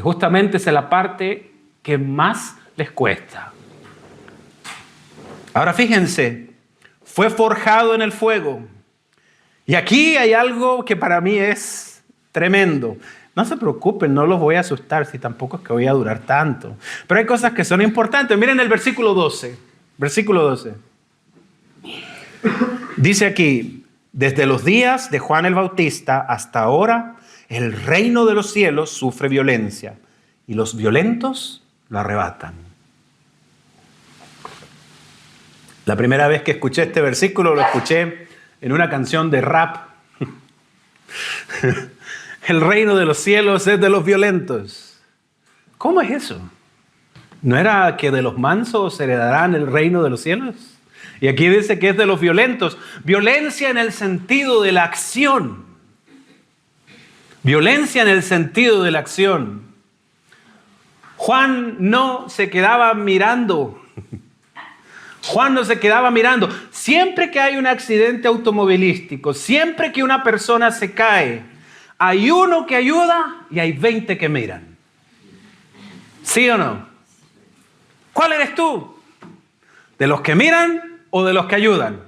justamente es la parte que más les cuesta. Ahora fíjense, fue forjado en el fuego. Y aquí hay algo que para mí es tremendo. No se preocupen, no los voy a asustar, si tampoco es que voy a durar tanto. Pero hay cosas que son importantes. Miren el versículo 12. Versículo 12. Dice aquí, desde los días de Juan el Bautista hasta ahora, el reino de los cielos sufre violencia y los violentos lo arrebatan. La primera vez que escuché este versículo lo escuché en una canción de rap. El reino de los cielos es de los violentos. ¿Cómo es eso? ¿No era que de los mansos heredarán el reino de los cielos? Y aquí dice que es de los violentos. Violencia en el sentido de la acción. Violencia en el sentido de la acción. Juan no se quedaba mirando. Juan no se quedaba mirando. Siempre que hay un accidente automovilístico, siempre que una persona se cae, hay uno que ayuda y hay 20 que miran. ¿Sí o no? ¿Cuál eres tú? ¿De los que miran o de los que ayudan?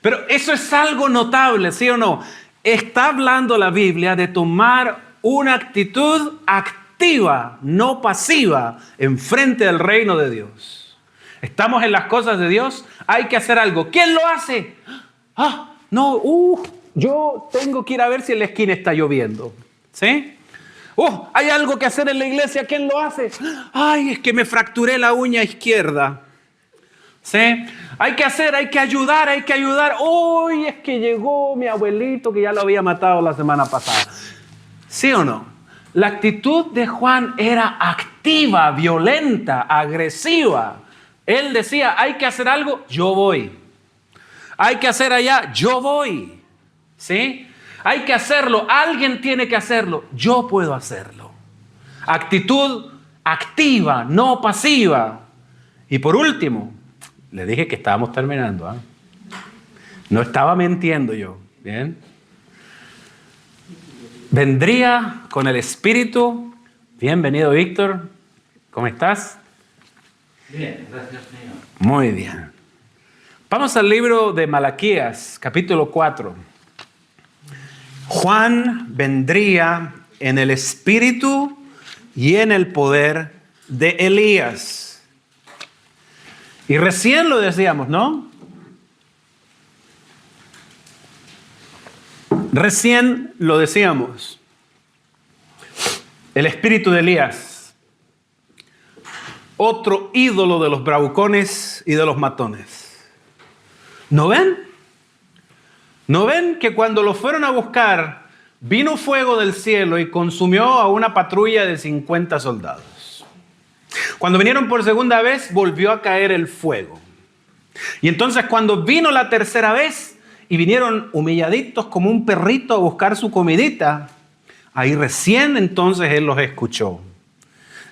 Pero eso es algo notable, ¿sí o no? Está hablando la Biblia de tomar una actitud activa, no pasiva, en frente del reino de Dios. Estamos en las cosas de Dios, hay que hacer algo. ¿Quién lo hace? Yo tengo que ir a ver si en la esquina está lloviendo. ¿Sí? Hay algo que hacer en la iglesia, ¿quién lo hace? Ay, es que me fracturé la uña izquierda. ¿Sí? Hay que hacer, hay que ayudar. Uy, es que llegó mi abuelito que ya lo había matado la semana pasada. ¿Sí o no? La actitud de Juan era activa, violenta, agresiva. Él decía, hay que hacer algo, yo voy. Hay que hacer allá, yo voy. ¿Sí? Hay que hacerlo, alguien tiene que hacerlo, yo puedo hacerlo. Actitud activa, no pasiva. Y por último, le dije que estábamos terminando. No estaba mintiendo yo. ¿Bien? Vendría con el Espíritu. Bienvenido, Víctor. ¿Cómo estás? Bien, gracias, Señor. Muy bien. Vamos al libro de Malaquías, capítulo 4. Juan vendría en el espíritu y en el poder de Elías. Y recién lo decíamos, ¿no? Recién lo decíamos. El espíritu de Elías. Otro ídolo de los bravucones y de los matones. ¿No ven? ¿No ven que cuando lo fueron a buscar, vino fuego del cielo y consumió a una patrulla de 50 soldados? Cuando vinieron por segunda vez, volvió a caer el fuego. Y entonces cuando vino la tercera vez y vinieron humilladitos como un perrito a buscar su comidita, ahí recién entonces él los escuchó.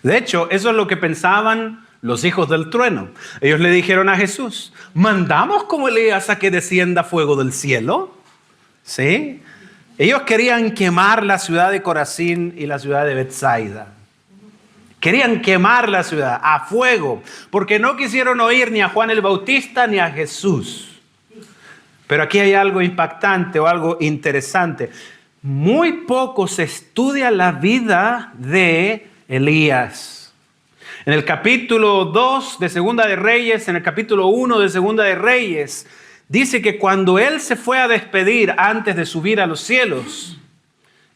De hecho, eso es lo que pensaban los hijos del trueno. Ellos le dijeron a Jesús, ¿mandamos como Elías a que descienda fuego del cielo? ¿Sí? Ellos querían quemar la ciudad de Corazín y la ciudad de Betsaida. Querían quemar la ciudad a fuego, porque no quisieron oír ni a Juan el Bautista ni a Jesús. Pero aquí hay algo impactante o algo interesante. Muy poco se estudia la vida de Elías. En el capítulo 2 de Segunda de Reyes, en el capítulo 1 de Segunda de Reyes, dice que cuando él se fue a despedir antes de subir a los cielos,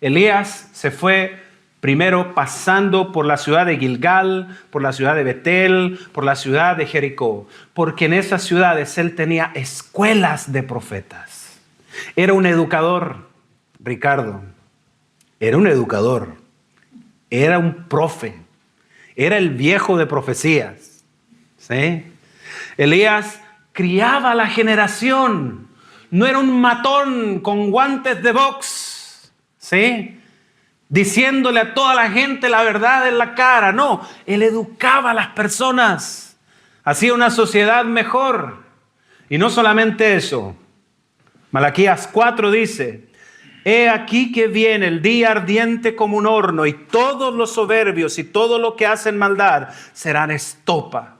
Elías se fue primero pasando por la ciudad de Gilgal, por la ciudad de Betel, por la ciudad de Jericó, porque en esas ciudades él tenía escuelas de profetas. Era un educador, Ricardo, era un educador, era un profe. Era el viejo de profecías. ¿Sí? Elías criaba a la generación. No era un matón con guantes de box. ¿Sí? Diciéndole a toda la gente la verdad en la cara. No, él educaba a las personas. Hacía una sociedad mejor. Y no solamente eso. Malaquías 4 dice: he aquí que viene el día ardiente como un horno, y todos los soberbios y todo lo que hacen maldad serán estopa.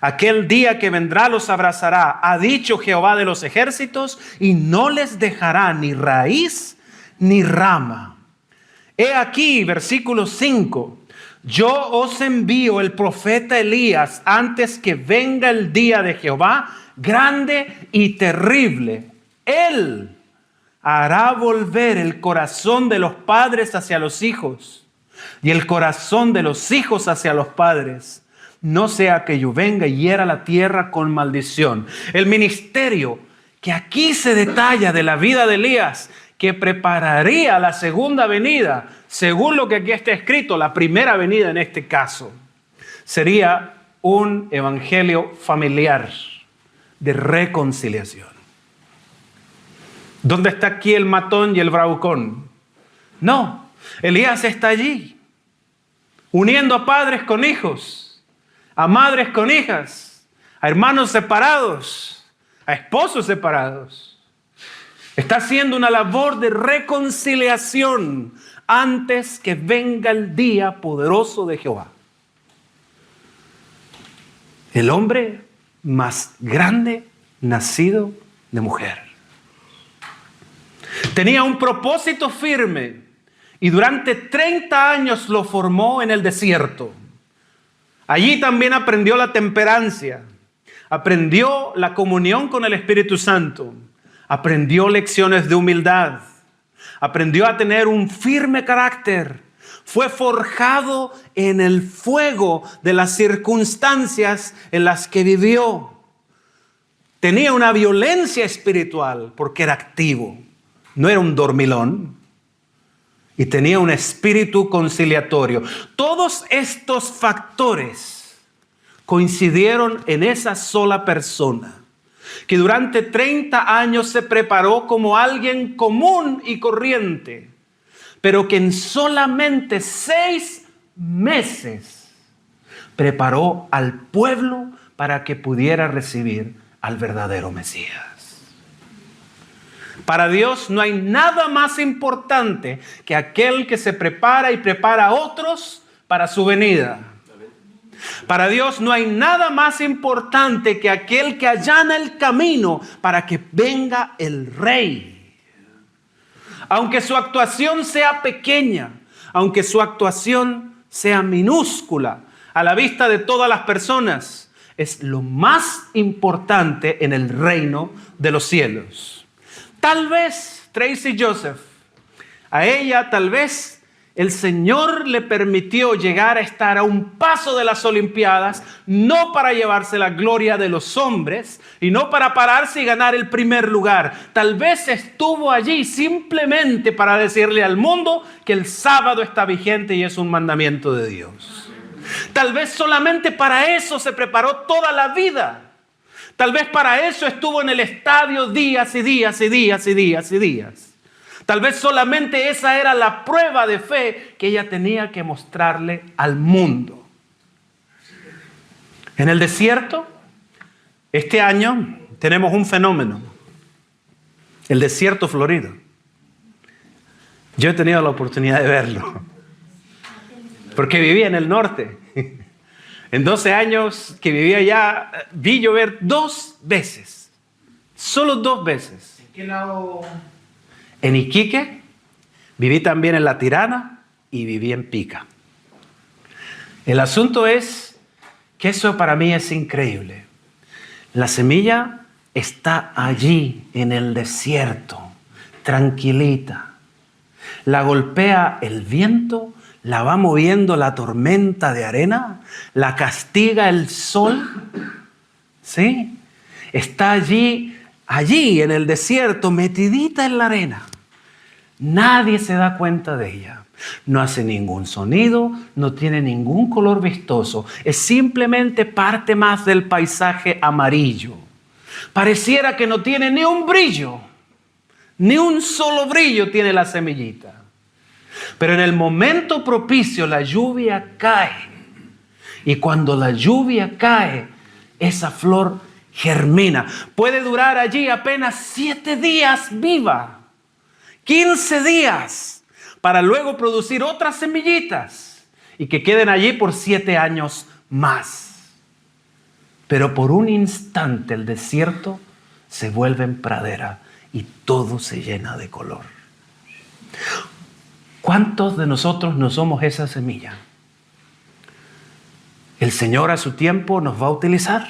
Aquel día que vendrá los abrazará, ha dicho Jehová de los ejércitos, y no les dejará ni raíz ni rama. He aquí, versículo 5, yo os envío el profeta Elías antes que venga el día de Jehová, grande y terrible. Él hará volver el corazón de los padres hacia los hijos y el corazón de los hijos hacia los padres. No sea que yo venga y hiera la tierra con maldición. El ministerio que aquí se detalla de la vida de Elías, que prepararía la segunda venida, según lo que aquí está escrito, la primera venida en este caso, sería un evangelio familiar de reconciliación. ¿Dónde está aquí el matón y el bravucón? No, Elías está allí, uniendo a padres con hijos, a madres con hijas, a hermanos separados, a esposos separados. Está haciendo una labor de reconciliación antes que venga el día poderoso de Jehová. El hombre más grande nacido de mujer. Tenía un propósito firme y durante 30 años lo formó en el desierto. Allí también aprendió la temperancia, aprendió la comunión con el Espíritu Santo, aprendió lecciones de humildad, aprendió a tener un firme carácter. Fue forjado en el fuego de las circunstancias en las que vivió. Tenía una violencia espiritual porque era activo. No era un dormilón y tenía un espíritu conciliatorio. Todos estos factores coincidieron en esa sola persona, que durante 30 años se preparó como alguien común y corriente, pero que en solamente 6 meses preparó al pueblo para que pudiera recibir al verdadero Mesías. Para Dios no hay nada más importante que aquel que se prepara y prepara a otros para su venida. Para Dios no hay nada más importante que aquel que allana el camino para que venga el Rey. Aunque su actuación sea pequeña, aunque su actuación sea minúscula a la vista de todas las personas, es lo más importante en el reino de los cielos. Tal vez Tracy Joseph, a ella tal vez el Señor le permitió llegar a estar a un paso de las Olimpiadas, no para llevarse la gloria de los hombres y no para pararse y ganar el primer lugar. Tal vez estuvo allí simplemente para decirle al mundo que el sábado está vigente y es un mandamiento de Dios. Tal vez solamente para eso se preparó toda la vida. Tal vez para eso estuvo en el estadio días y días y días y días y días. Tal vez solamente esa era la prueba de fe que ella tenía que mostrarle al mundo. En el desierto, este año tenemos un fenómeno, el desierto florido. Yo he tenido la oportunidad de verlo, porque vivía en el norte. En 12 años que vivía allá, vi llover 2 veces, solo 2 veces. ¿En qué lado? En Iquique, viví también en La Tirana y viví en Pica. El asunto es que eso para mí es increíble. La semilla está allí en el desierto, tranquilita. La golpea el viento, la va moviendo la tormenta de arena, la castiga el sol. ¿Sí? Está allí en el desierto, metidita en la arena. Nadie se da cuenta de ella. No hace ningún sonido, no tiene ningún color vistoso. Es simplemente parte más del paisaje amarillo. Pareciera que no tiene ni un brillo. Ni un solo brillo tiene la semillita. Pero en el momento propicio la lluvia cae. Y cuando la lluvia cae, esa flor germina. Puede durar allí apenas 7 días viva. 15 días. Para luego producir otras semillitas. Y que queden allí por 7 años más. Pero por un instante el desierto se vuelve en pradera. Y todo se llena de color. ¿Cuántos de nosotros no somos esa semilla? El Señor a su tiempo nos va a utilizar.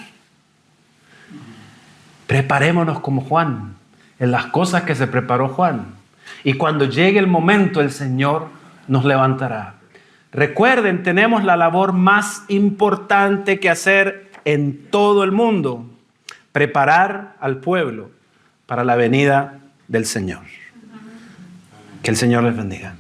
Preparémonos como Juan, en las cosas que se preparó Juan. Y cuando llegue el momento, el Señor nos levantará. Recuerden, tenemos la labor más importante que hacer en todo el mundo. Preparar al pueblo para la venida del Señor. Que el Señor les bendiga.